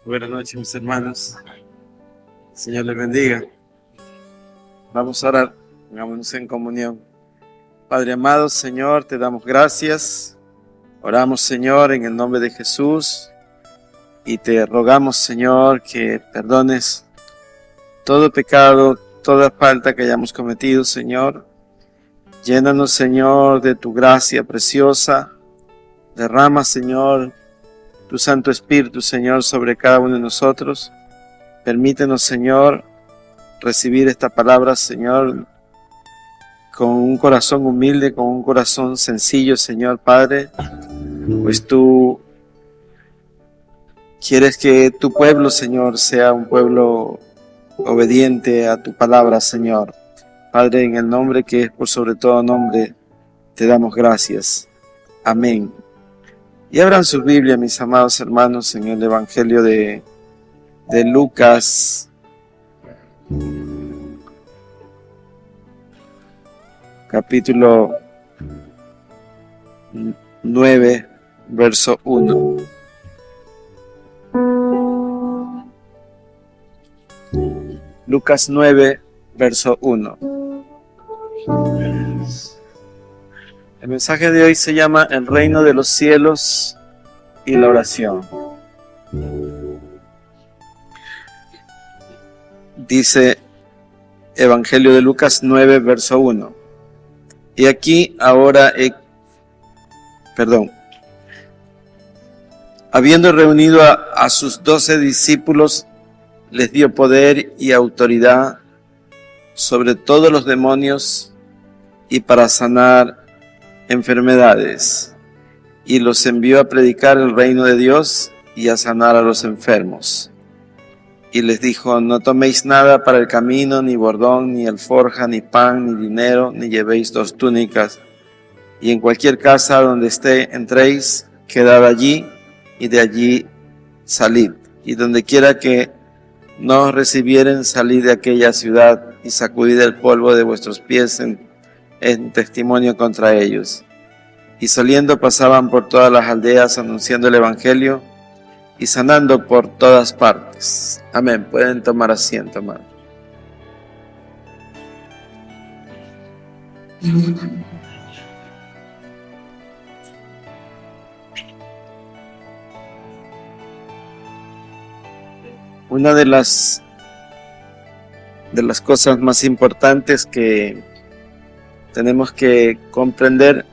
Buenas noches, mis hermanos. El Señor les bendiga. Vamos a orar. Pongámonos en comunión. Padre amado, Señor, te damos gracias. Oramos, Señor, en el nombre de Jesús. Y te rogamos, Señor, que perdones todo pecado, toda falta que hayamos cometido, Señor. Llénanos, Señor, de tu gracia preciosa. Derrama, Señor, tu Santo Espíritu, Señor, sobre cada uno de nosotros. Permítenos, Señor, recibir esta palabra, Señor, con un corazón humilde, con un corazón sencillo, Señor Padre, pues tú quieres que tu pueblo, Señor, sea un pueblo obediente a tu palabra, Señor. Padre, en el nombre que es por sobre todo nombre, te damos gracias. Amén. Y abran su Biblia, mis amados hermanos, en el Evangelio de Lucas, capítulo 9, verso 1. Lucas 9, verso 1. El mensaje de hoy se llama El reino de los cielos y la oración. Dice Evangelio de Lucas 9, verso 1. Y aquí ahora, habiendo reunido a sus 12 discípulos, les dio poder y autoridad sobre todos los demonios y para sanar enfermedades, y los envió a predicar el reino de Dios y a sanar a los enfermos. Y les dijo: no toméis nada para el camino, ni bordón, ni alforja, ni pan, ni dinero, ni llevéis 2 túnicas. Y en cualquier casa donde entréis, quedad allí, y de allí salid. Y donde quiera que no os recibieren, salid de aquella ciudad y sacudid el polvo de vuestros pies en testimonio contra ellos. Y saliendo pasaban por todas las aldeas anunciando el evangelio y sanando por todas partes. Amén. Pueden tomar asiento, hermano. Una de las cosas más importantes que tenemos que comprender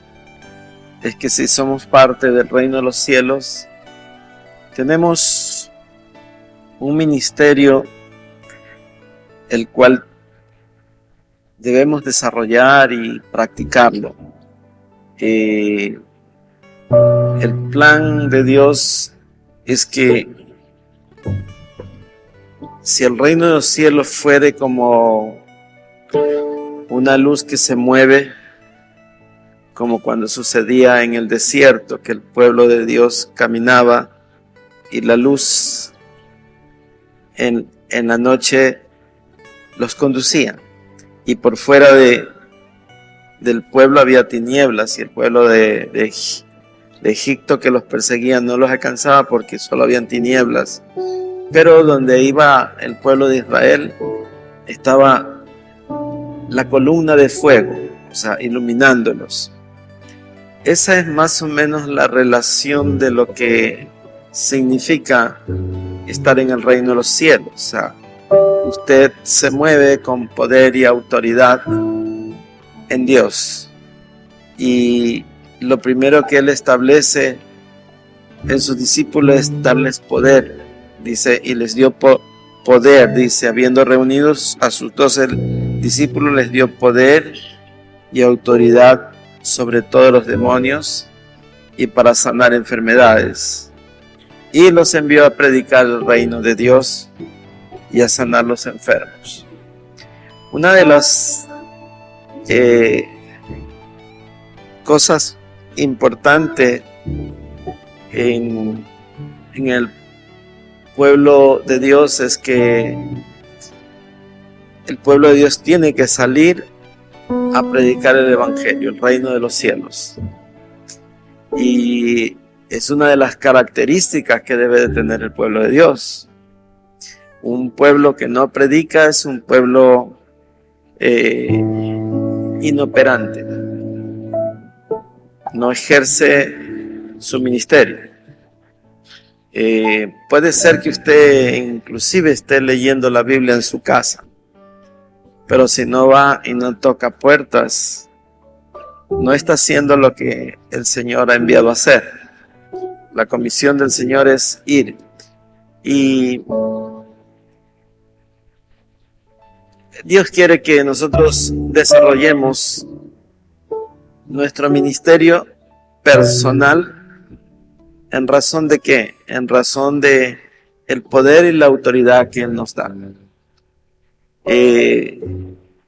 es que si somos parte del reino de los cielos, tenemos un ministerio el cual debemos desarrollar y practicarlo. El plan de Dios es que si el reino de los cielos fuere como una luz que se mueve, como cuando sucedía en el desierto, que el pueblo de Dios caminaba y la luz en la noche los conducía, y por fuera del pueblo había tinieblas, y el pueblo de Egipto que los perseguía no los alcanzaba porque solo habían tinieblas, pero donde iba el pueblo de Israel estaba la columna de fuego, o sea, iluminándolos. Esa es más o menos la relación de lo que significa estar en el reino de los cielos. O sea, usted se mueve con poder y autoridad en Dios. Y lo primero que Él establece en sus discípulos es darles poder. Dice, y les dio poder, dice, habiendo reunidos a sus 12 discípulos, les dio poder y autoridad sobre todos los demonios y para sanar enfermedades. Y los envió a predicar el reino de Dios y a sanar los enfermos. Una de las cosas importantes en el pueblo de Dios es que el pueblo de Dios tiene que salir a predicar el evangelio, el reino de los cielos. Y es una de las características que debe de tener el pueblo de Dios. Un pueblo que no predica es un pueblo inoperante. No ejerce su ministerio. Puede ser que usted inclusive esté leyendo la Biblia en su casa, pero si no va y no toca puertas, no está haciendo lo que el Señor ha enviado a hacer. La comisión del Señor es ir. Y Dios quiere que nosotros desarrollemos nuestro ministerio personal. ¿En razón de qué? En razón de el poder y la autoridad que Él nos da.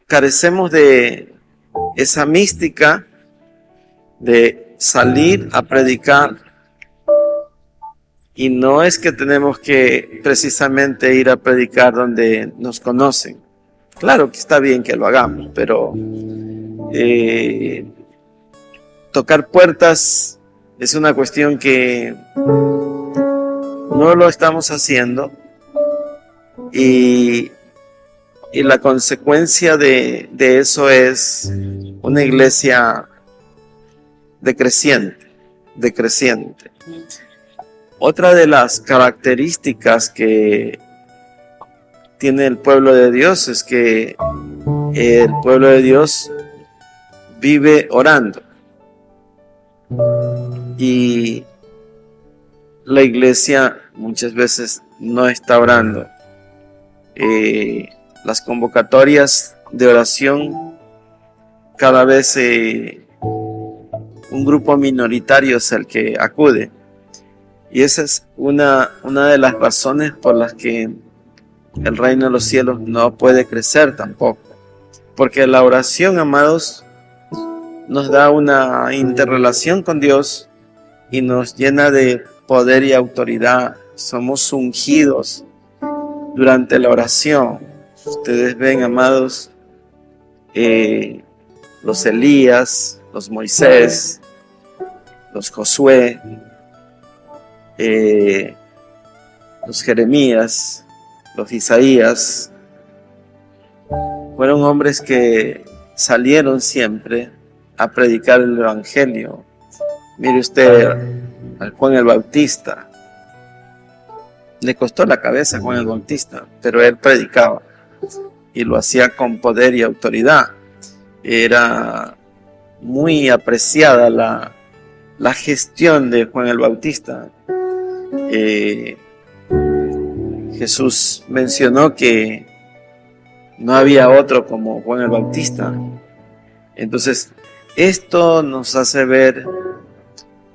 Carecemos de esa mística de salir a predicar, y no es que tenemos que precisamente ir a predicar donde nos conocen. Claro que está bien que lo hagamos, pero tocar puertas es una cuestión que no lo estamos haciendo, y la consecuencia de eso es una iglesia decreciente. Otra de las características que tiene el pueblo de Dios es que el pueblo de Dios vive orando. Y la iglesia muchas veces no está orando. Las convocatorias de oración, cada vez un grupo minoritario es el que acude. Y esa es una de las razones por las que el reino de los cielos no puede crecer tampoco. Porque la oración, amados, nos da una interrelación con Dios y nos llena de poder y autoridad. Somos ungidos durante la oración. Ustedes ven, amados, los Elías, los Moisés, los Josué, los Jeremías, los Isaías, fueron hombres que salieron siempre a predicar el Evangelio. Mire usted al Juan el Bautista. Le costó la cabeza a Juan el Bautista, pero él predicaba y lo hacía con poder y autoridad. Era muy apreciada la gestión de Juan el Bautista. Jesús mencionó que no había otro como Juan el Bautista. Entonces, esto nos hace ver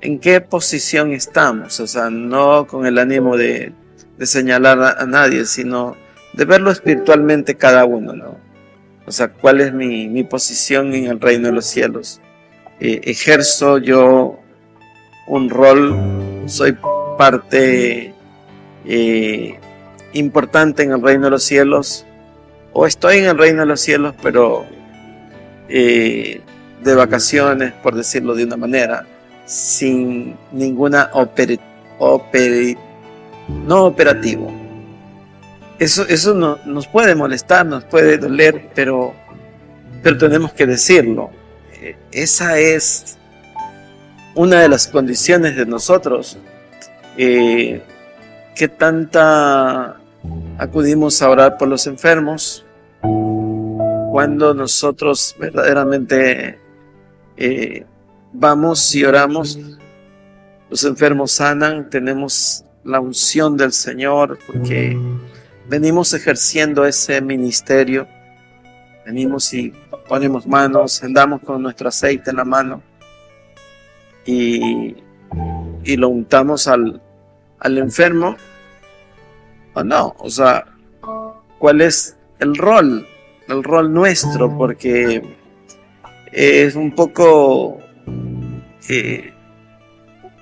en qué posición estamos, o sea, no con el ánimo de señalar a nadie, sino de verlo espiritualmente cada uno, ¿no? O sea, ¿cuál es mi posición en el reino de los cielos? ¿Ejerzo yo un rol? ¿Soy parte importante en el reino de los cielos? ¿O estoy en el reino de los cielos, pero de vacaciones, por decirlo de una manera, sin ninguna no operativo? Eso no, nos puede molestar, nos puede doler, pero tenemos que decirlo. Esa es una de las condiciones de nosotros. ¿Qué tanta acudimos a orar por los enfermos? Cuando nosotros verdaderamente vamos y oramos, los enfermos sanan, tenemos la unción del Señor, porque venimos ejerciendo ese ministerio. Venimos y ponemos manos, andamos con nuestro aceite en la mano y lo untamos al enfermo, ¿o no? O sea, ¿cuál es el rol nuestro? Porque es un poco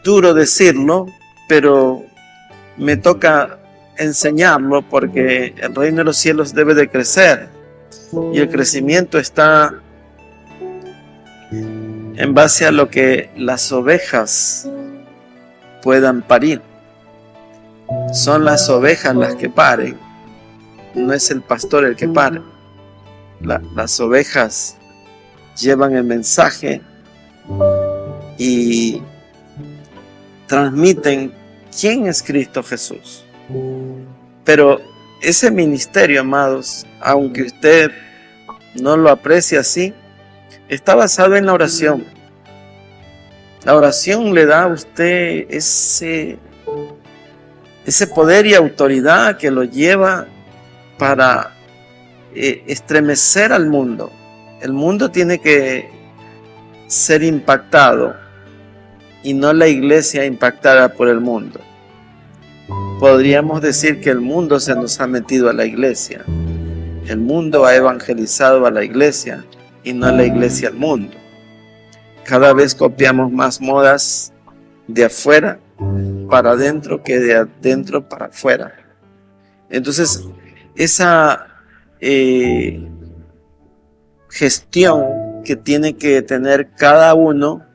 duro decirlo, pero me toca enseñarlo, porque el reino de los cielos debe de crecer, y el crecimiento está en base a lo que las ovejas puedan parir. Son las ovejas las que paren, no es el pastor el que pare. Las ovejas llevan el mensaje y transmiten quién es Cristo Jesús. Pero ese ministerio, amados, aunque usted no lo aprecie así, está basado en la oración. La oración le da a usted ese poder y autoridad que lo lleva para estremecer al mundo. El mundo tiene que ser impactado y no la iglesia impactada por el mundo. Podríamos decir que el mundo se nos ha metido a la iglesia. El mundo ha evangelizado a la iglesia y no la iglesia al mundo. Cada vez copiamos más modas de afuera para adentro que de adentro para afuera. Entonces, esa gestión que tiene que tener cada uno,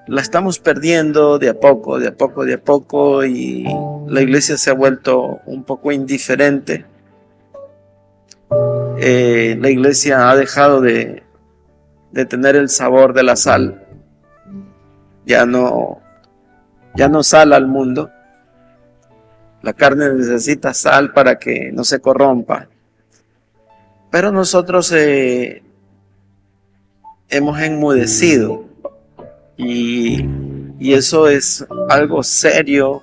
la estamos perdiendo de a poco, y la iglesia se ha vuelto un poco indiferente. La iglesia ha dejado de tener el sabor de la sal. Ya no sal al mundo. La carne necesita sal para que no se corrompa. Pero nosotros hemos enmudecido. Y eso es algo serio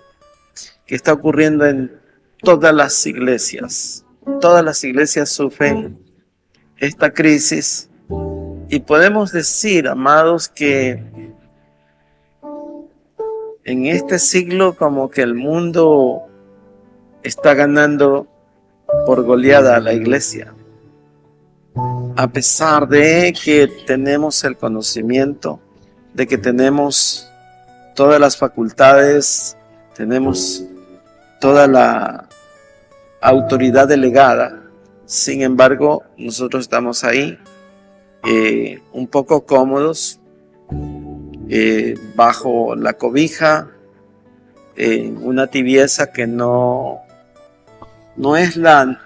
que está ocurriendo en todas las iglesias. Todas las iglesias sufren esta crisis. Y podemos decir, amados, que en este siglo como que el mundo está ganando por goleada a la iglesia. A pesar de que tenemos el conocimiento, de que tenemos todas las facultades, tenemos toda la autoridad delegada, sin embargo, nosotros estamos ahí un poco cómodos, bajo la cobija, una tibieza que no es la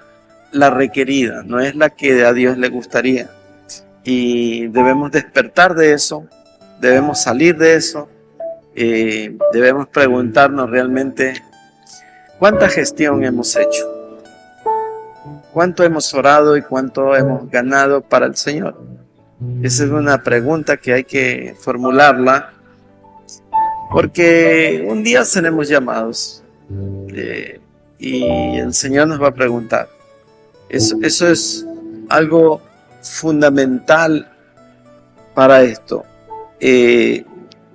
requerida, no es la que a Dios le gustaría. Y debemos despertar de eso, debemos salir de eso, debemos preguntarnos realmente cuánta gestión hemos hecho, cuánto hemos orado y cuánto hemos ganado para el Señor. Esa es una pregunta que hay que formularla, porque un día seremos llamados y el Señor nos va a preguntar. Eso es algo fundamental para esto.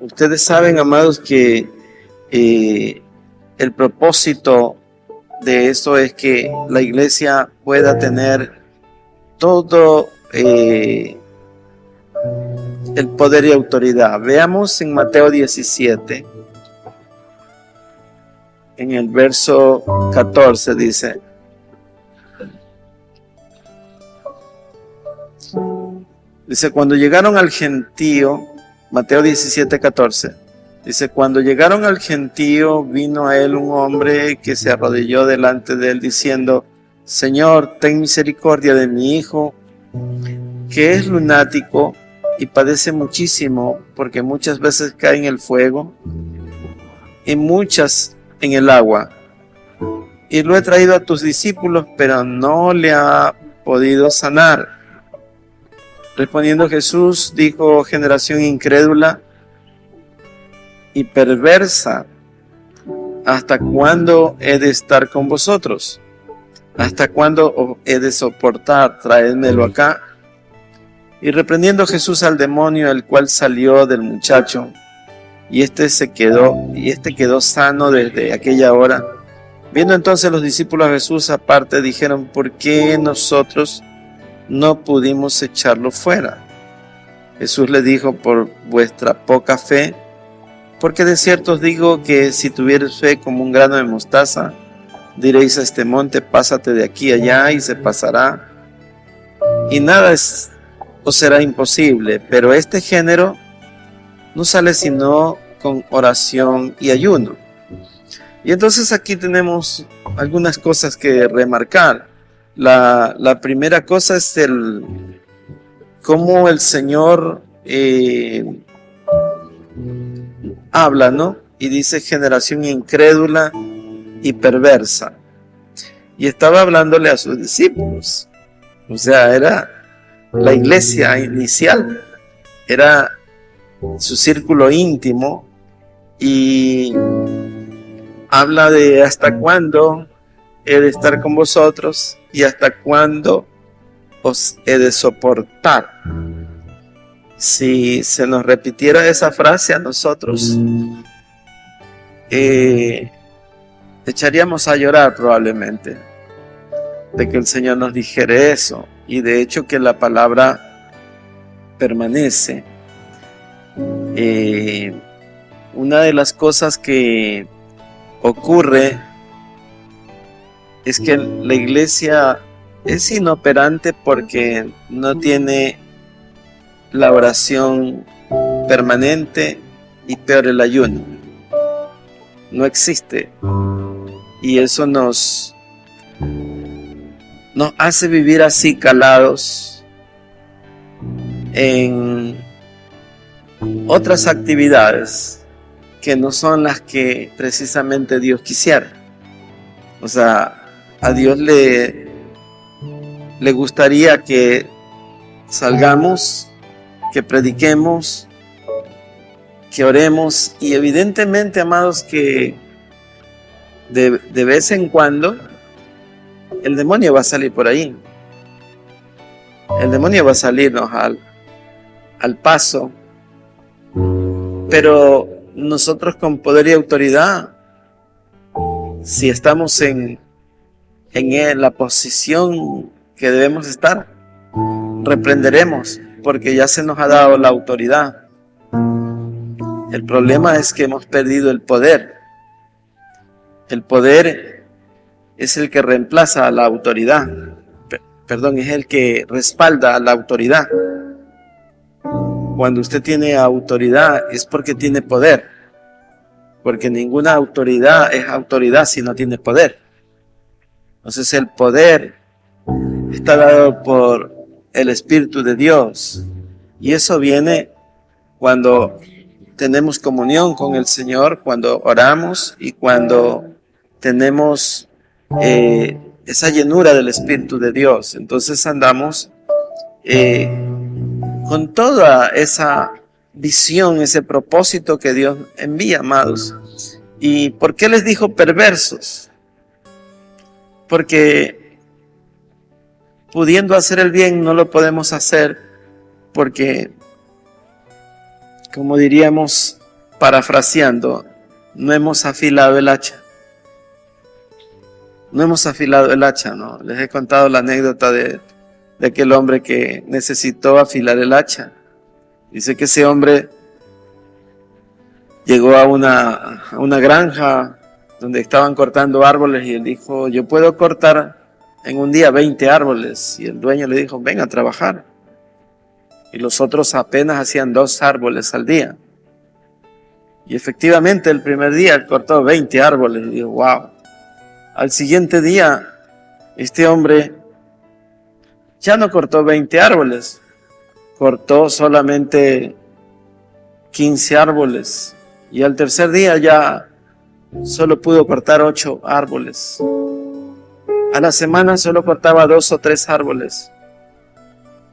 Ustedes saben, amados, que el propósito de esto es que la iglesia pueda tener todo el poder y autoridad. Veamos en Mateo 17, en el verso 14 dice: cuando llegaron al gentío, Mateo 17, 14, dice: cuando llegaron al gentío, vino a él un hombre que se arrodilló delante de él diciendo: Señor, ten misericordia de mi hijo, que es lunático y padece muchísimo, porque muchas veces cae en el fuego y muchas en el agua. Y lo he traído a tus discípulos, pero no le ha podido sanar. Respondiendo Jesús dijo: generación incrédula y perversa, ¿hasta cuándo he de estar con vosotros? ¿Hasta cuándo he de soportar? Traédmelo acá. Y reprendiendo Jesús al demonio, el cual salió del muchacho, y este quedó sano desde aquella hora. Viendo entonces los discípulos a Jesús aparte, dijeron: ¿por qué nosotros no pudimos echarlo fuera? Jesús le dijo: por vuestra poca fe, porque de cierto os digo que si tuvierais fe como un grano de mostaza, diréis a este monte: pásate de aquí allá, y se pasará, y nada os será imposible. Pero este género no sale sino con oración y ayuno. Y entonces aquí tenemos algunas cosas que remarcar. La primera cosa es cómo el Señor habla, ¿no? Y dice generación incrédula y perversa. Y estaba hablándole a sus discípulos. O sea, era la iglesia inicial, era su círculo íntimo, y habla de hasta cuándo he de estar con vosotros y hasta cuándo os he de soportar. Si se nos repitiera esa frase a nosotros, echaríamos a llorar probablemente de que el Señor nos dijera eso, y de hecho que la palabra permanece. Una de las cosas que ocurre es que la iglesia es inoperante porque no tiene la oración permanente, y peor el ayuno. No existe. Y eso nos hace vivir así calados en otras actividades que no son las que precisamente Dios quisiera. O sea, a Dios le gustaría que salgamos, que prediquemos, que oremos, y evidentemente, amados, que de vez en cuando el demonio va a salir por ahí. El demonio va a salirnos al paso, pero nosotros con poder y autoridad, si estamos en la posición que debemos estar, reprenderemos, porque ya se nos ha dado la autoridad. El problema es que hemos perdido el poder. El poder es el que reemplaza a la autoridad. Perdón, es el que respalda a la autoridad. Cuando usted tiene autoridad es porque tiene poder, porque ninguna autoridad es autoridad si no tiene poder. Entonces el poder está dado por el Espíritu de Dios, y eso viene cuando tenemos comunión con el Señor, cuando oramos y cuando tenemos esa llenura del Espíritu de Dios. Entonces andamos con toda esa visión, ese propósito que Dios envía, amados. ¿Y por qué les dijo perversos? Porque pudiendo hacer el bien no lo podemos hacer, porque, como diríamos parafraseando, no hemos afilado el hacha. No hemos afilado el hacha, ¿no? Les he contado la anécdota de aquel hombre que necesitó afilar el hacha. Dice que ese hombre llegó a una granja donde estaban cortando árboles, y él dijo: yo puedo cortar en un día 20 árboles. Y el dueño le dijo: ven a trabajar. Y los otros apenas hacían 2 árboles al día. Y efectivamente el primer día él cortó 20 árboles y dijo: wow. Al siguiente día este hombre ya no cortó 20 árboles, cortó solamente 15 árboles. Y al tercer día ya solo pudo cortar 8 árboles. A la semana solo cortaba 2 o 3 árboles.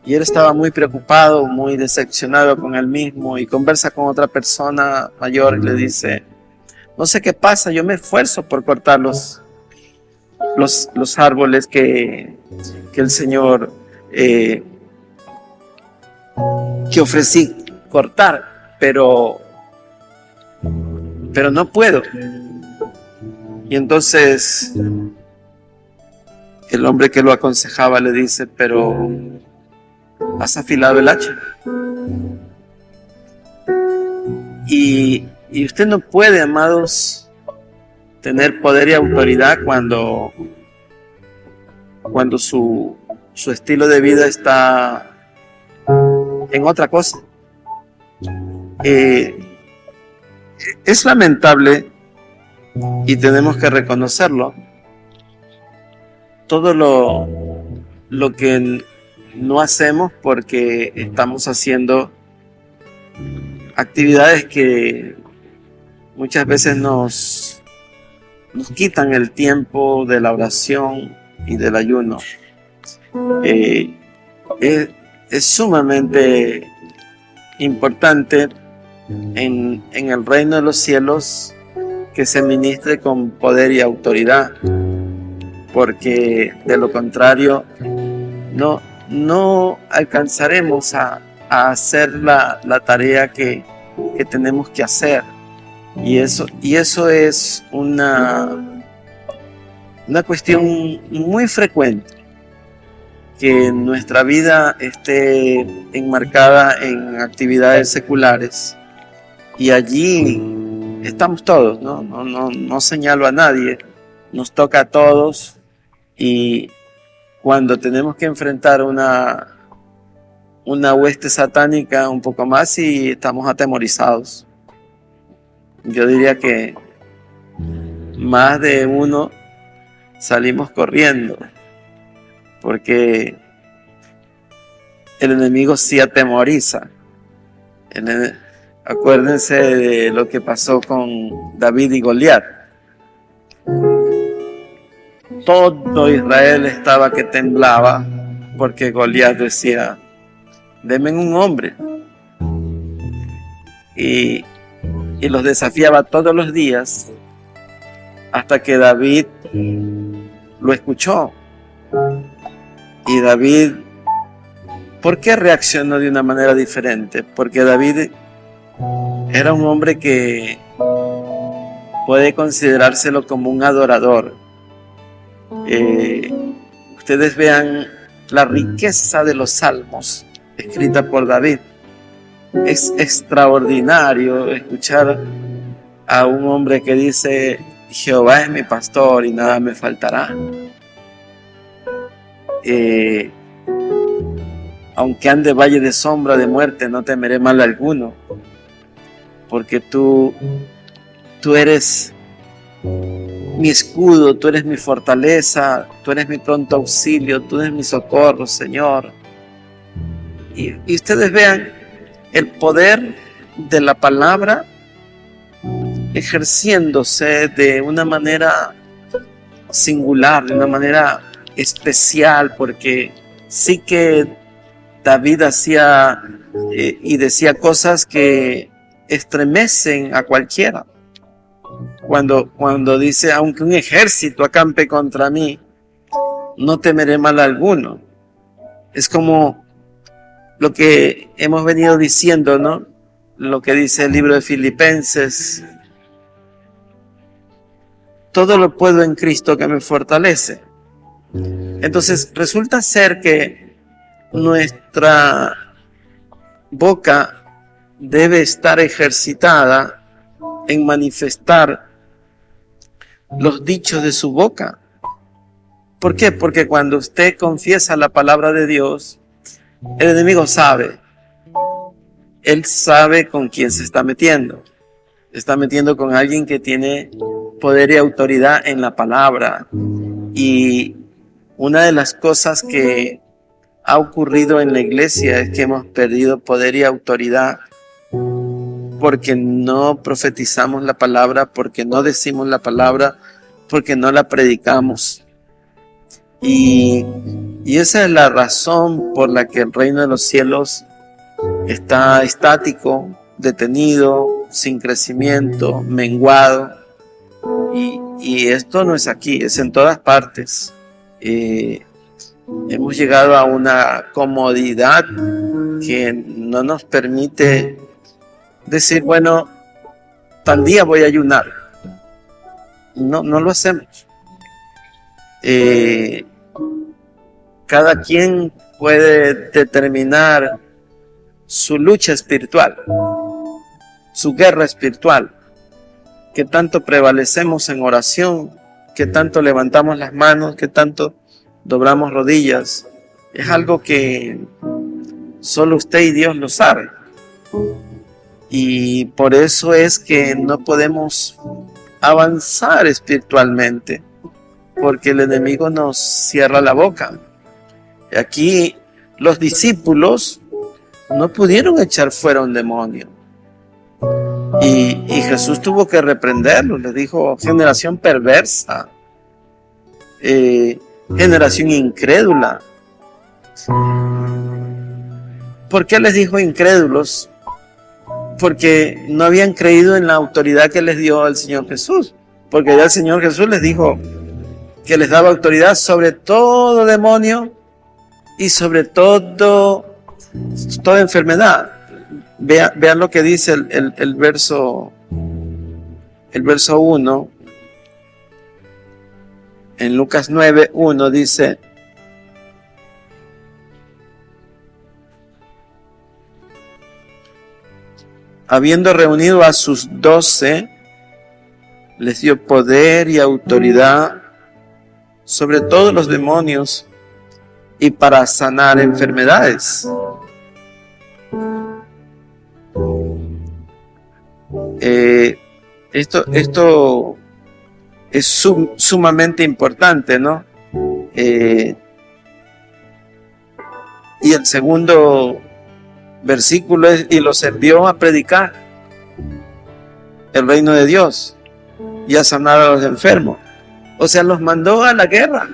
Y él estaba muy preocupado, muy decepcionado con él mismo, y conversa con otra persona mayor y le dice: no sé qué pasa, yo me esfuerzo por cortar los árboles que el Señor que ofrecí cortar, pero no puedo. Y entonces el hombre que lo aconsejaba le dice: pero ¿has afilado el hacha? Y usted no puede, amados, tener poder y autoridad cuando su estilo de vida está en otra cosa. es lamentable y tenemos que reconocerlo. Todo lo que no hacemos porque estamos haciendo actividades que muchas veces nos quitan el tiempo de la oración y del ayuno. Es sumamente importante en el reino de los cielos que se ministre con poder y autoridad, porque de lo contrario no alcanzaremos a hacer la tarea que tenemos que hacer. Y eso es una cuestión muy frecuente, que nuestra vida esté enmarcada en actividades seculares, y allí estamos todos, no señalo a nadie, nos toca a todos, y cuando tenemos que enfrentar una hueste satánica un poco más, y estamos atemorizados. Yo diría que más de uno salimos corriendo, porque el enemigo sí atemoriza. Acuérdense de lo que pasó con David y Goliat. Todo Israel estaba que temblaba, porque Goliat decía: denme un hombre. Y los desafiaba todos los días, hasta que David lo escuchó. Y David, ¿por qué reaccionó de una manera diferente? Porque David era un hombre que puede considerárselo como un adorador. Ustedes vean la riqueza de los salmos escrita por David. Es extraordinario escuchar a un hombre que dice: Jehová es mi pastor y nada me faltará. Aunque ande valle de sombra de muerte, no temeré mal alguno, porque tú eres mi escudo, tú eres mi fortaleza, tú eres mi pronto auxilio, tú eres mi socorro, Señor. Y ustedes vean el poder de la palabra ejerciéndose de una manera singular, de una manera especial, porque sí que David hacía y decía cosas que estremecen a cualquiera. Cuando dice: aunque un ejército acampe contra mí, no temeré mal alguno. Es como lo que hemos venido diciendo, ¿no? Lo que dice el libro de Filipenses: todo lo puedo en Cristo que me fortalece. Entonces resulta ser que nuestra boca debe estar ejercitada en manifestar los dichos de su boca. ¿Por qué? Porque cuando usted confiesa la palabra de Dios, el enemigo sabe. Él sabe con quién se está metiendo. Se está metiendo con alguien que tiene poder y autoridad en la palabra. Y una de las cosas que ha ocurrido en la iglesia es que hemos perdido poder y autoridad porque no profetizamos la palabra, porque no decimos la palabra, porque no la predicamos. Y esa es la razón por la que el reino de los cielos está estático, detenido, sin crecimiento, menguado. Y esto no es aquí, es en todas partes. Hemos llegado a una comodidad que no nos permite decir: bueno, tal día voy a ayunar. No lo hacemos. Cada quien puede determinar su lucha espiritual, su guerra espiritual, qué tanto prevalecemos en oración, qué tanto levantamos las manos, qué tanto doblamos rodillas. Es algo que solo usted y Dios lo saben. Y por eso es que no podemos avanzar espiritualmente, porque el enemigo nos cierra la boca. Y aquí los discípulos no pudieron echar fuera un demonio. Y Jesús tuvo que reprenderlos. Les dijo: generación perversa, generación incrédula. ¿Por qué les dijo incrédulos? Porque no habían creído en la autoridad que les dio el Señor Jesús. Porque ya el Señor Jesús les dijo que les daba autoridad sobre todo demonio y sobre toda enfermedad. Vean lo que dice el verso 1. En Lucas 9:1 dice: habiendo reunido a sus 12, les dio poder y autoridad sobre todos los demonios y para sanar enfermedades. Esto es sumamente importante, ¿no? Y el segundo versículo es: y los envió a predicar el reino de Dios y a sanar a los enfermos. O sea, los mandó a la guerra.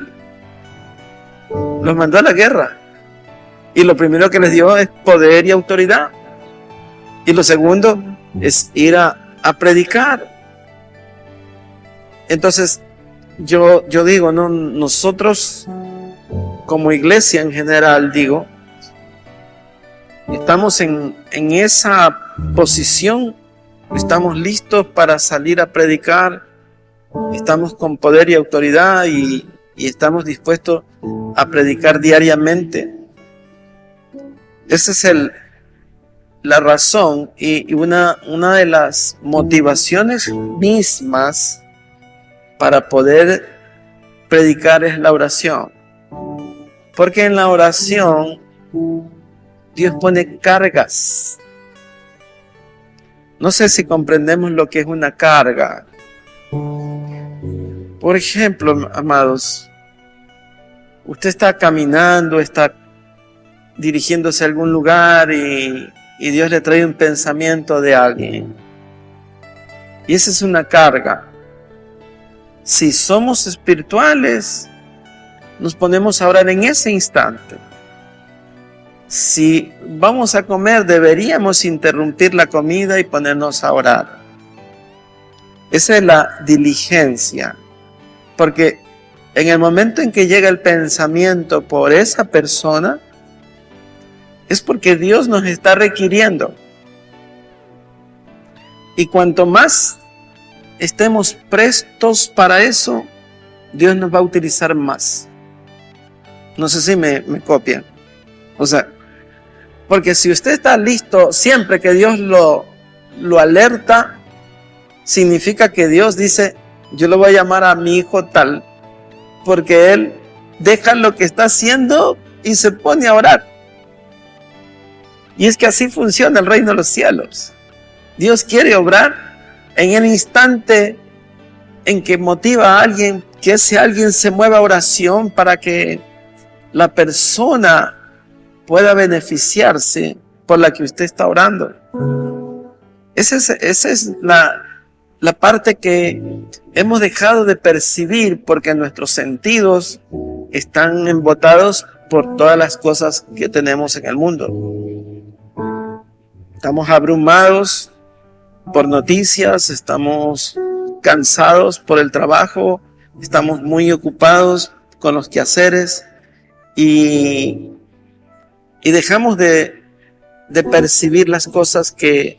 Los mandó a la guerra. Y lo primero que les dio es poder y autoridad. Y lo segundo es ir a predicar. Entonces, yo digo, ¿no? Nosotros como iglesia en general, digo, estamos en esa posición, estamos listos para salir a predicar, estamos con poder y autoridad y estamos dispuestos a predicar diariamente. Esa es la razón y una de las motivaciones mismas para poder predicar es la oración. Porque en la oración Dios pone cargas. No sé si comprendemos lo que es una carga. Por ejemplo, amados, usted está caminando, está dirigiéndose a algún lugar y Dios le trae un pensamiento de alguien. Y esa es una carga. Si somos espirituales, nos ponemos a orar en ese instante. Si vamos a comer, deberíamos interrumpir la comida y ponernos a orar. Esa es la diligencia. Porque en el momento en que llega el pensamiento por esa persona, es porque Dios nos está requiriendo. Y cuanto más estemos prestos para eso, Dios nos va a utilizar más. No sé si me copian. O sea, porque si usted está listo siempre que Dios lo alerta, significa que Dios dice: yo lo voy a llamar a mi hijo tal, porque él deja lo que está haciendo y se pone a orar. Y es que así funciona el reino de los cielos. Dios quiere obrar en el instante en que motiva a alguien, que ese alguien se mueva a oración para que la persona pueda beneficiarse por la que usted está orando. Esa es la parte que hemos dejado de percibir porque nuestros sentidos están embotados por todas las cosas que tenemos en el mundo. Estamos abrumados por noticias, estamos cansados por el trabajo, estamos muy ocupados con los quehaceres y dejamos de percibir las cosas que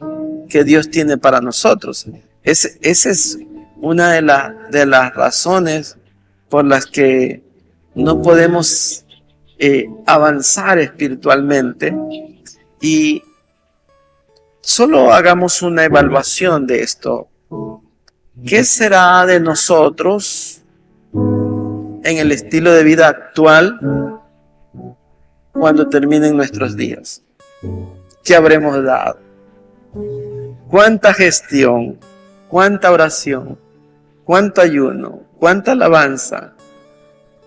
Dios tiene para nosotros. Esa es una de las razones por las que no podemos avanzar espiritualmente. Y solo hagamos una evaluación de esto. ¿Qué será de nosotros en el estilo de vida actual cuando terminen nuestros días? ¿Qué habremos dado? cuánta gestión, cuánta oración, cuánto ayuno, cuánta alabanza,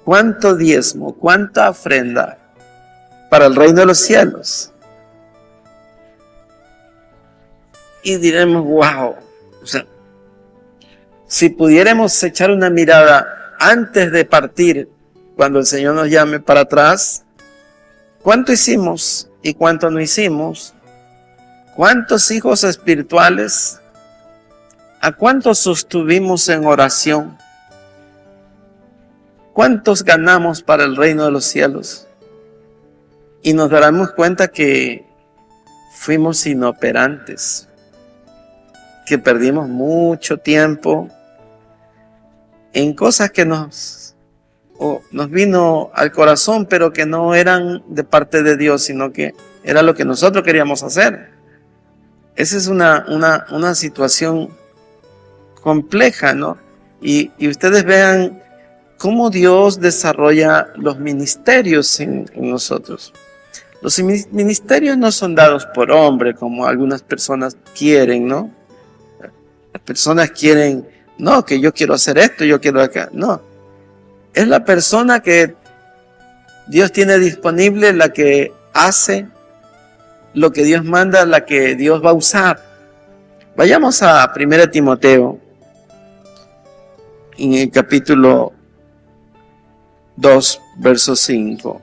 cuánto diezmo, cuánta ofrenda para el reino de los cielos. Y diremos, wow, o sea, si pudiéramos echar una mirada antes de partir, cuando el Señor nos llame para atrás, ¿cuánto hicimos y cuánto no hicimos? ¿Cuántos hijos espirituales? ¿A cuántos sostuvimos en oración? ¿Cuántos ganamos para el reino de los cielos? Y nos daremos cuenta que fuimos inoperantes, que perdimos mucho tiempo en cosas que nos vino al corazón, pero que no eran de parte de Dios, sino que era lo que nosotros queríamos hacer. Esa es una situación compleja, ¿no? Y ustedes vean cómo Dios desarrolla los ministerios en nosotros. Los ministerios no son dados por hombre, como algunas personas quieren, ¿no? Las personas quieren, no, que yo quiero hacer esto, yo quiero acá. No, es la persona que Dios tiene disponible, la que hace lo que Dios manda, la que Dios va a usar. Vayamos a 1 Timoteo, en el capítulo 2, verso 5.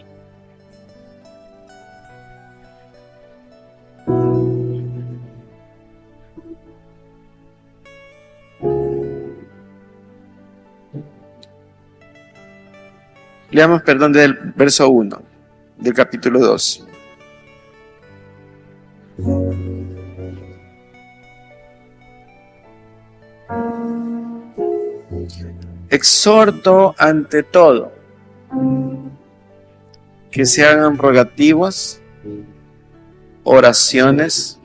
Leamos, perdón, del verso 1, del capítulo 2. Exhorto ante todo que se hagan rogativas, oraciones,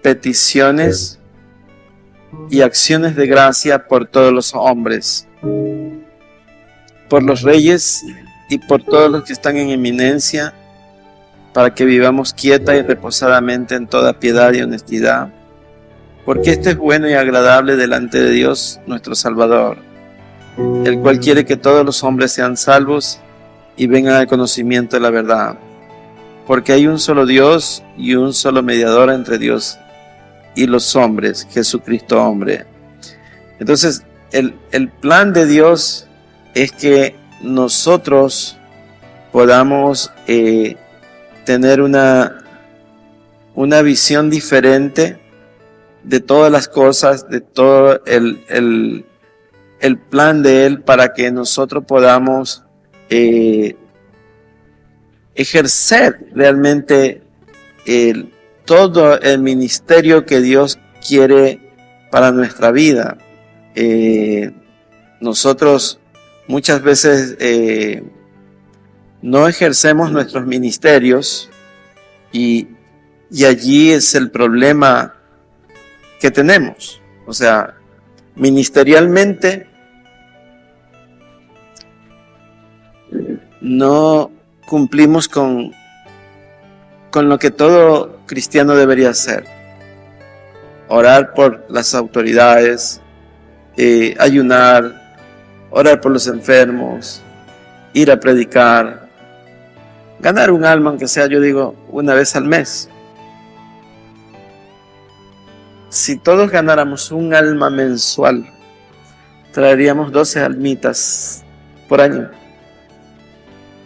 peticiones y acciones de gracia por todos los hombres, por los reyes y por todos los que están en eminencia, para que vivamos quieta y reposadamente en toda piedad y honestidad, porque esto es bueno y agradable delante de Dios nuestro Salvador, el cual quiere que todos los hombres sean salvos y vengan al conocimiento de la verdad, porque hay un solo Dios y un solo mediador entre Dios y los hombres, Jesucristo hombre. Entonces, el plan de Dios es que nosotros podamos tener una visión diferente de todas las cosas, de todo el plan de Él, para que nosotros podamos ejercer realmente todo el ministerio que Dios quiere para nuestra vida. Nosotros muchas veces no ejercemos nuestros ministerios y allí es el problema que tenemos. O sea, ministerialmente no cumplimos con lo que todo cristiano debería hacer. Orar por las autoridades, ayunar, orar por los enfermos, ir a predicar, ganar un alma, aunque sea, yo digo, una vez al mes. Si todos ganáramos un alma mensual, traeríamos 12 almitas por año.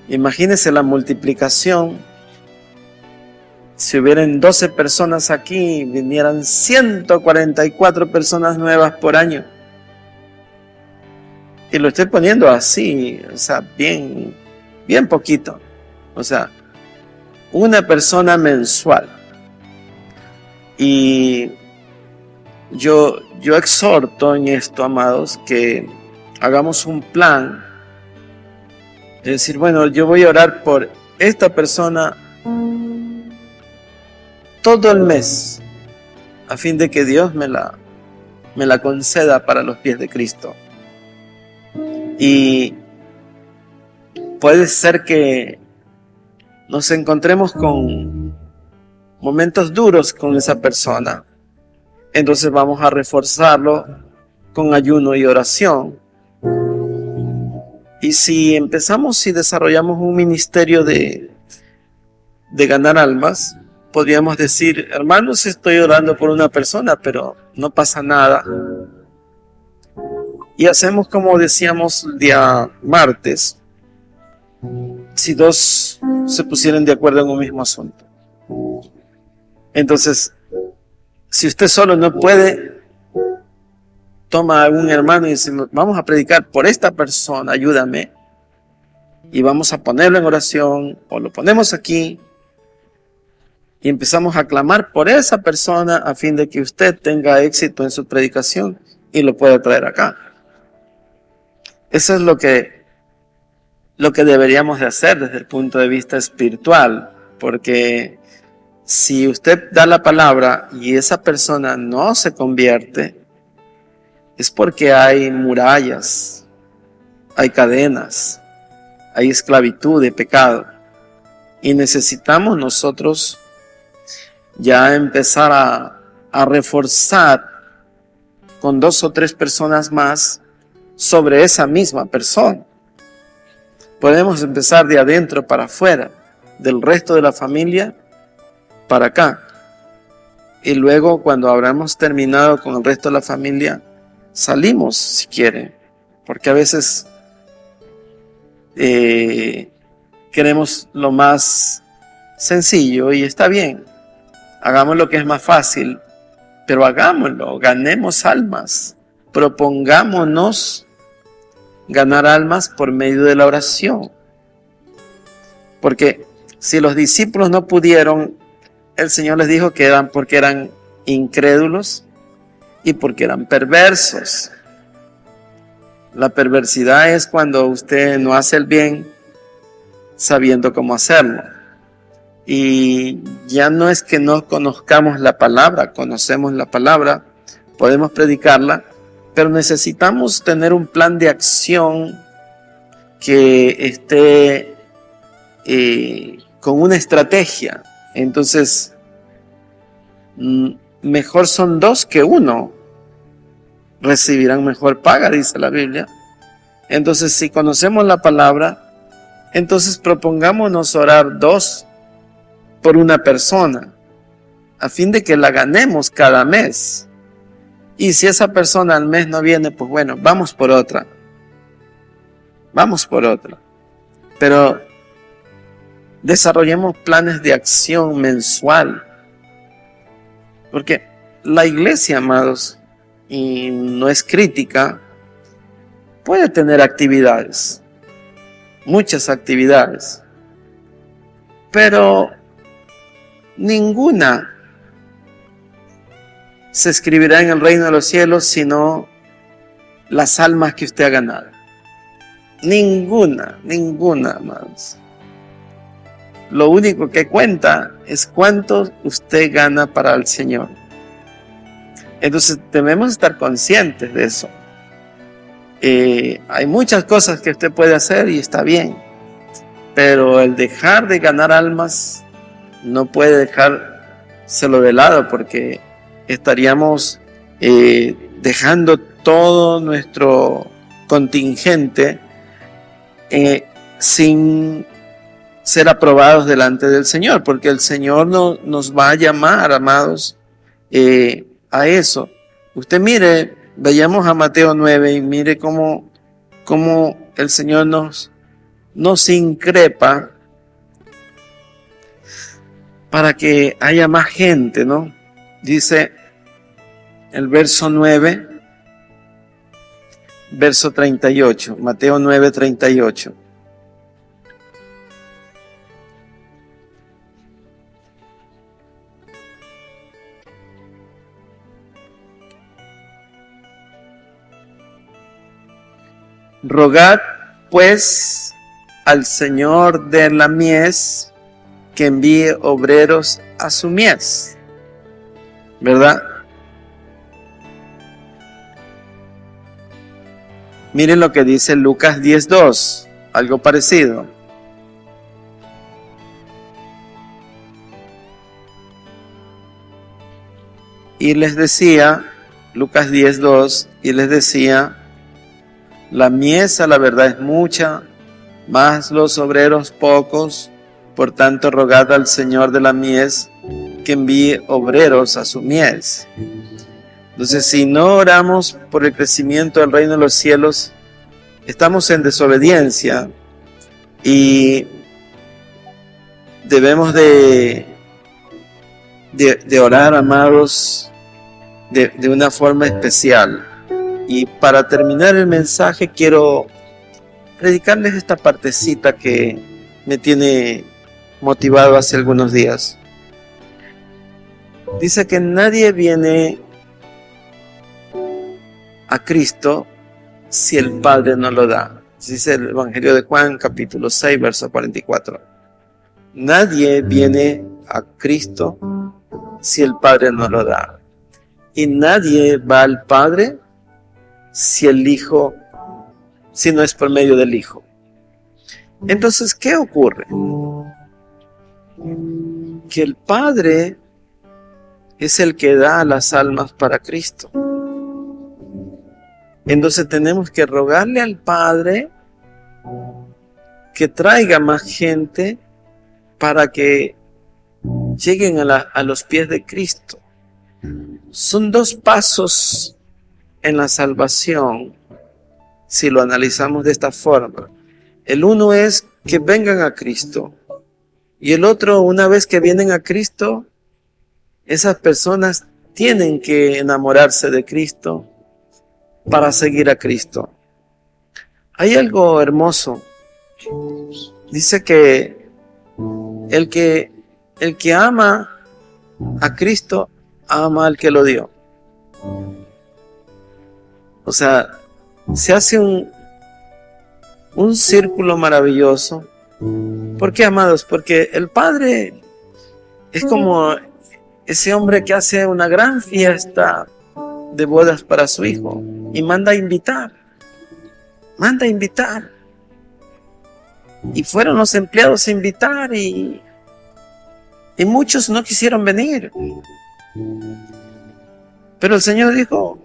Imagínense la multiplicación. Si hubieran 12 personas aquí, vinieran 144 personas nuevas por año. Y lo estoy poniendo así, o sea, bien poquito. O sea, una persona mensual. Y yo exhorto en esto, amados, que hagamos un plan. Es decir, bueno, yo voy a orar por esta persona todo el mes, a fin de que Dios me la conceda para los pies de Cristo. Y puede ser que nos encontremos con momentos duros con esa persona. entonces vamos a reforzarlo con ayuno y oración. Y si empezamos y desarrollamos un ministerio de ganar almas, podríamos decir, hermanos, estoy orando por una persona, pero no pasa nada. Y hacemos como decíamos el día martes, si dos se pusieran de acuerdo en un mismo asunto. Entonces, si usted solo no puede, toma a un hermano y dice, vamos a predicar por esta persona, ayúdame. Y vamos a ponerlo en oración, o lo ponemos aquí, y empezamos a clamar por esa persona a fin de que usted tenga éxito en su predicación y lo pueda traer acá. Eso es lo que deberíamos de hacer desde el punto de vista espiritual, porque si usted da la palabra y esa persona no se convierte, es porque hay murallas, hay cadenas, hay esclavitud de pecado, y necesitamos nosotros ya empezar a reforzar con 2 o 3 personas más sobre esa misma persona. Podemos empezar de adentro para afuera, del resto de la familia para acá. Y luego, cuando habremos terminado con el resto de la familia, salimos si quiere, porque a veces queremos lo más sencillo y está bien. Hagamos lo que es más fácil, pero hagámoslo, ganemos almas, propongámonos ganar almas por medio de la oración. Porque si los discípulos no pudieron, el Señor les dijo que eran porque eran incrédulos y porque eran perversos. La perversidad es cuando usted no hace el bien sabiendo cómo hacerlo. Y ya no es que no conozcamos la palabra, conocemos la palabra, podemos predicarla, pero necesitamos tener un plan de acción que esté con una estrategia. Entonces, mejor son 2 que 1. Recibirán mejor paga, dice la Biblia. Entonces, si conocemos la palabra, entonces propongámonos orar 2 por una persona, a fin de que la ganemos cada mes. Y si esa persona al mes no viene, pues bueno, vamos por otra. Vamos por otra. Pero desarrollemos planes de acción mensual. Porque la iglesia, amados, y no es crítica, puede tener actividades, muchas actividades, pero ninguna se escribirá en el reino de los cielos sino las almas que usted ha ganado. Ninguna más. Lo único que cuenta es cuánto usted gana para el Señor. Entonces debemos estar conscientes de eso. Hay muchas cosas que usted puede hacer y está bien, pero el dejar de ganar almas no puede dejárselo de lado, porque estaríamos dejando todo nuestro contingente sin ser aprobados delante del Señor, porque el Señor nos va a llamar, amados, a eso. Usted mire, vayamos a Mateo 9 y mire cómo el Señor nos increpa para que haya más gente, ¿no? Dice el verso 9, verso 38, Mateo 9, 38. Rogad, pues, al Señor de la mies que envíe obreros a su mies. ¿Verdad? Miren lo que dice Lucas 10:2, algo parecido. y les decía, Lucas 10:2, y les decía, la mies a la verdad es mucha, mas los obreros pocos, por tanto rogad al Señor de la mies que envíe obreros a su mies. Entonces, si no oramos por el crecimiento del reino de los cielos, estamos en desobediencia y debemos de orar, amados, de una forma especial. Y para terminar el mensaje, quiero predicarles esta partecita que me tiene motivado hace algunos días. Dice que nadie viene a Cristo si el Padre no lo da. Dice el Evangelio de Juan, capítulo 6, verso 44. Nadie viene a Cristo si el Padre no lo da. Y nadie va al Padre si no es por medio del Hijo. Entonces, ¿qué ocurre? Que el Padre es el que da las almas para Cristo. Entonces tenemos que rogarle al Padre que traiga más gente para que lleguen a los pies de Cristo. Son dos pasos en la salvación, si lo analizamos de esta forma. El uno es que vengan a Cristo, y el otro, una vez que vienen a Cristo, esas personas tienen que enamorarse de Cristo para seguir a Cristo. Hay algo hermoso. Dice que el que ama a Cristo, ama al que lo dio. O sea, se hace un círculo maravilloso. ¿Por qué, amados? Porque el Padre es como ese hombre que hace una gran fiesta de bodas para su hijo y manda a invitar. Y fueron los empleados a invitar y muchos no quisieron venir. Pero el Señor dijo,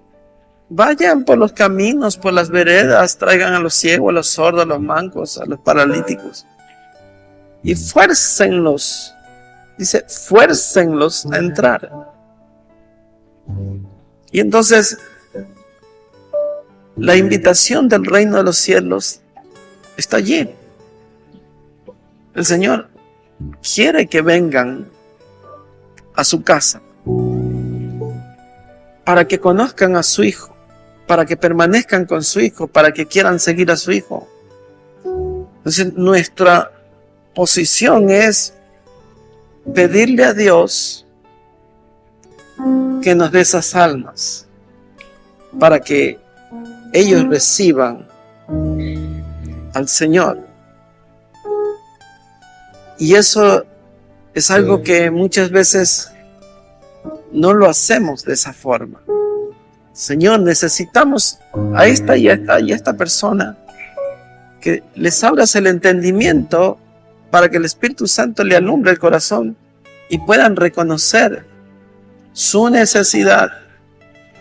vayan por los caminos, por las veredas, traigan a los ciegos, a los sordos, a los mancos, a los paralíticos. Y fuércenlos, dice, fuércenlos a entrar. Y entonces, la invitación del reino de los cielos está allí. El Señor quiere que vengan a su casa para que conozcan a su Hijo, para que permanezcan con su Hijo, para que quieran seguir a su Hijo. Entonces, nuestra posición es pedirle a Dios que nos dé esas almas para que ellos reciban al Señor. Y eso es algo que muchas veces no lo hacemos de esa forma. Señor, necesitamos a esta y a esta persona, que les abras el entendimiento para que el Espíritu Santo le alumbre el corazón y puedan reconocer su necesidad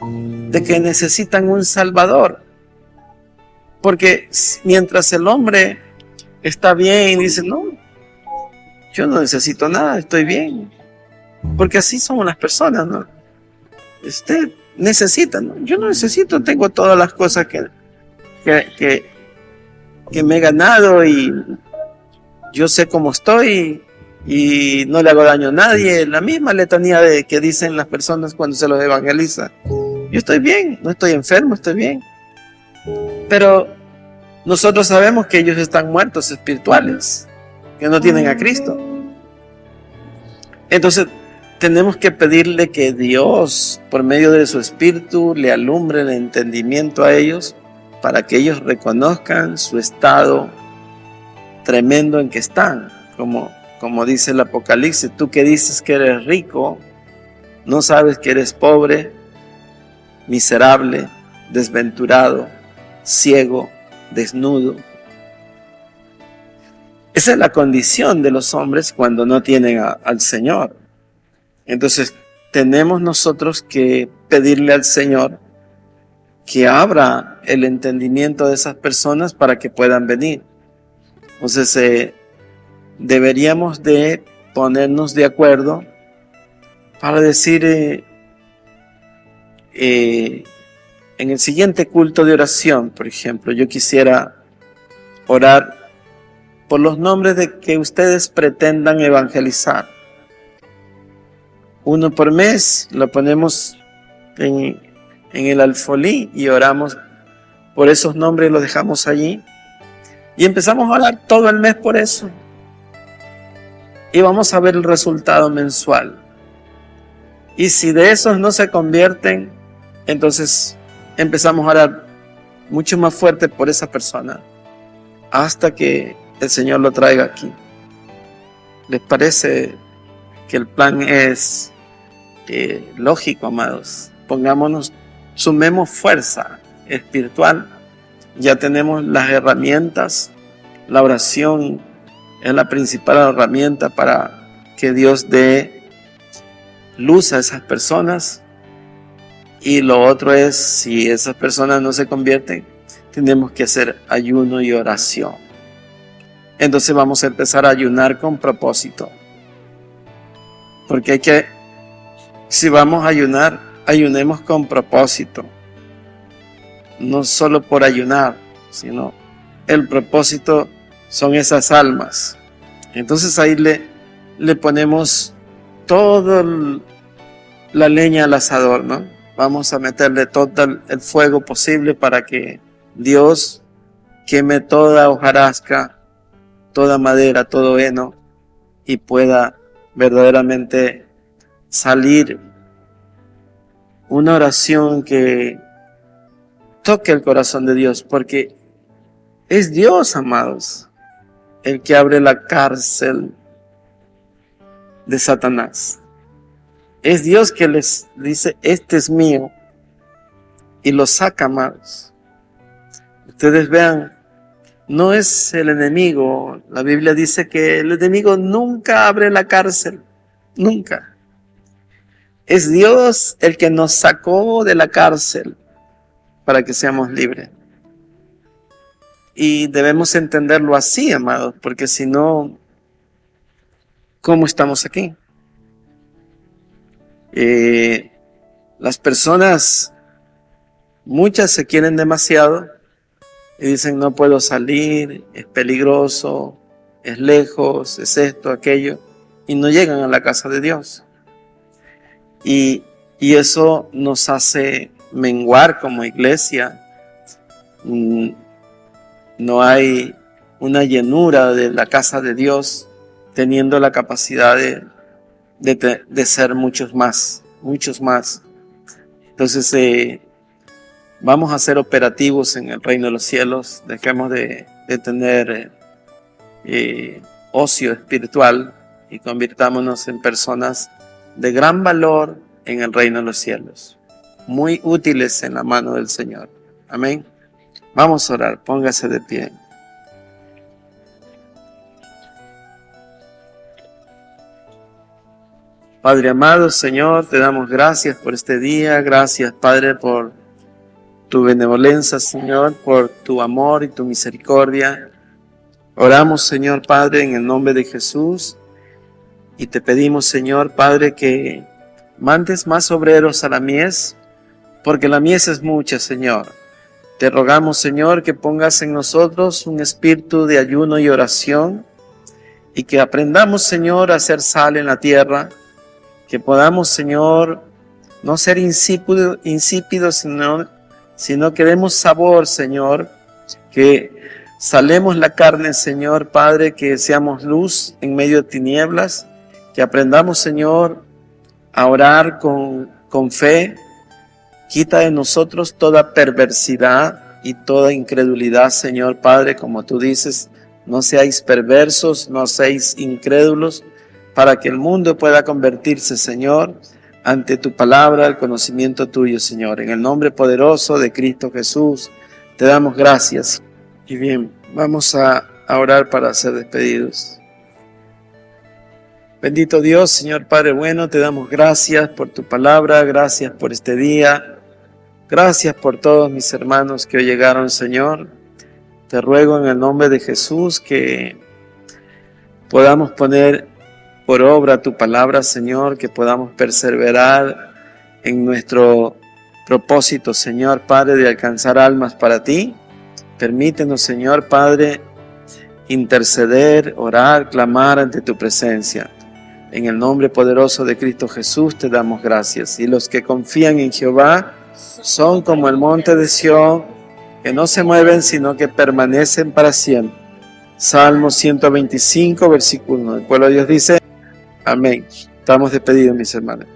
de que necesitan un Salvador. Porque mientras el hombre está bien y dice, no, yo no necesito nada, estoy bien. Porque así somos las personas, ¿no? Usted necesita, ¿no? Yo no necesito, tengo todas las cosas que me he ganado y yo sé cómo estoy y no le hago daño a nadie. La misma letanía que dicen las personas cuando se los evangeliza. Yo estoy bien, no estoy enfermo, estoy bien. Pero nosotros sabemos que ellos están muertos espirituales, que no tienen a Cristo. Entonces tenemos que pedirle que Dios, por medio de su Espíritu, le alumbre el entendimiento a ellos para que ellos reconozcan su estado tremendo en que están. Como dice el Apocalipsis, tú que dices que eres rico, no sabes que eres pobre, miserable, desventurado, ciego, desnudo. Esa es la condición de los hombres cuando no tienen al Señor. Entonces tenemos nosotros que pedirle al Señor que abra el entendimiento de esas personas para que puedan venir. Entonces, deberíamos de ponernos de acuerdo para decir en el siguiente culto de oración, por ejemplo, yo quisiera orar por los nombres de que ustedes pretendan evangelizar. Uno por mes, lo ponemos en el alfolí y oramos por esos nombres, los dejamos allí y empezamos a orar todo el mes por eso. Y vamos a ver el resultado mensual. Y si de esos no se convierten, entonces empezamos a orar mucho más fuerte por esa persona hasta que el Señor lo traiga aquí. ¿Les parece que el plan es lógico, amados? Sumemos fuerza espiritual. Ya tenemos las herramientas. La oración es la principal herramienta para que Dios dé luz a esas personas. Y lo otro es, si esas personas no se convierten, tenemos que hacer ayuno y oración. Entonces vamos a empezar a ayunar con propósito. Porque si vamos a ayunar, ayunemos con propósito. No solo por ayunar, sino el propósito son esas almas. Entonces ahí le ponemos toda la leña al asador, ¿no? Vamos a meterle todo el fuego posible para que Dios queme toda hojarasca, toda madera, todo heno y pueda verdaderamente salir una oración que toque el corazón de Dios, porque es Dios, amados, el que abre la cárcel de Satanás. Es Dios que les dice, este es mío, y lo saca, amados. Ustedes vean, no es el enemigo. La Biblia dice que el enemigo nunca abre la cárcel, nunca. Es Dios el que nos sacó de la cárcel para que seamos libres. Y debemos entenderlo así, amados, porque si no, ¿cómo estamos aquí? Las personas, muchas se quieren demasiado y dicen no puedo salir, es peligroso, es lejos, es esto, aquello, y no llegan a la casa de Dios. Y eso nos hace menguar como iglesia. No hay una llenura de la casa de Dios teniendo la capacidad de ser muchos más. Entonces vamos a ser operativos en el reino de los cielos. Dejemos de tener ocio espiritual y convirtámonos en personas de gran valor en el reino de los cielos, muy útiles en la mano del Señor. Amén. Vamos a orar, póngase de pie. Padre amado, Señor, te damos gracias por este día. Gracias, Padre, por tu benevolencia, Señor, por tu amor y tu misericordia. Oramos, Señor Padre, en el nombre de Jesús, y te pedimos, Señor Padre, que mandes más obreros a la mies, porque la mies es mucha, Señor. Te rogamos, Señor, que pongas en nosotros un espíritu de ayuno y oración, y que aprendamos, Señor, a hacer sal en la tierra, que podamos, Señor, no ser insípidos, sino que demos sabor, Señor, que salemos la carne, Señor Padre, que seamos luz en medio de tinieblas, que aprendamos, Señor, a orar con fe. Quita de nosotros toda perversidad y toda incredulidad, Señor Padre, como tú dices, no seáis perversos, no seáis incrédulos, para que el mundo pueda convertirse, Señor, ante tu palabra, el conocimiento tuyo, Señor. En el nombre poderoso de Cristo Jesús, te damos gracias. Y bien, vamos a orar para ser despedidos. Bendito Dios, Señor Padre bueno, te damos gracias por tu palabra, gracias por este día, gracias por todos mis hermanos que hoy llegaron, Señor. Te ruego en el nombre de Jesús que podamos poner por obra tu palabra, Señor, que podamos perseverar en nuestro propósito, Señor Padre, de alcanzar almas para ti. Permítenos, Señor Padre, interceder, orar, clamar ante tu presencia. En el nombre poderoso de Cristo Jesús te damos gracias. Y los que confían en Jehová son como el monte de Sión, que no se mueven, sino que permanecen para siempre. Salmo 125, versículo 1. El pueblo de Dios dice, amén. Estamos despedidos, mis hermanos.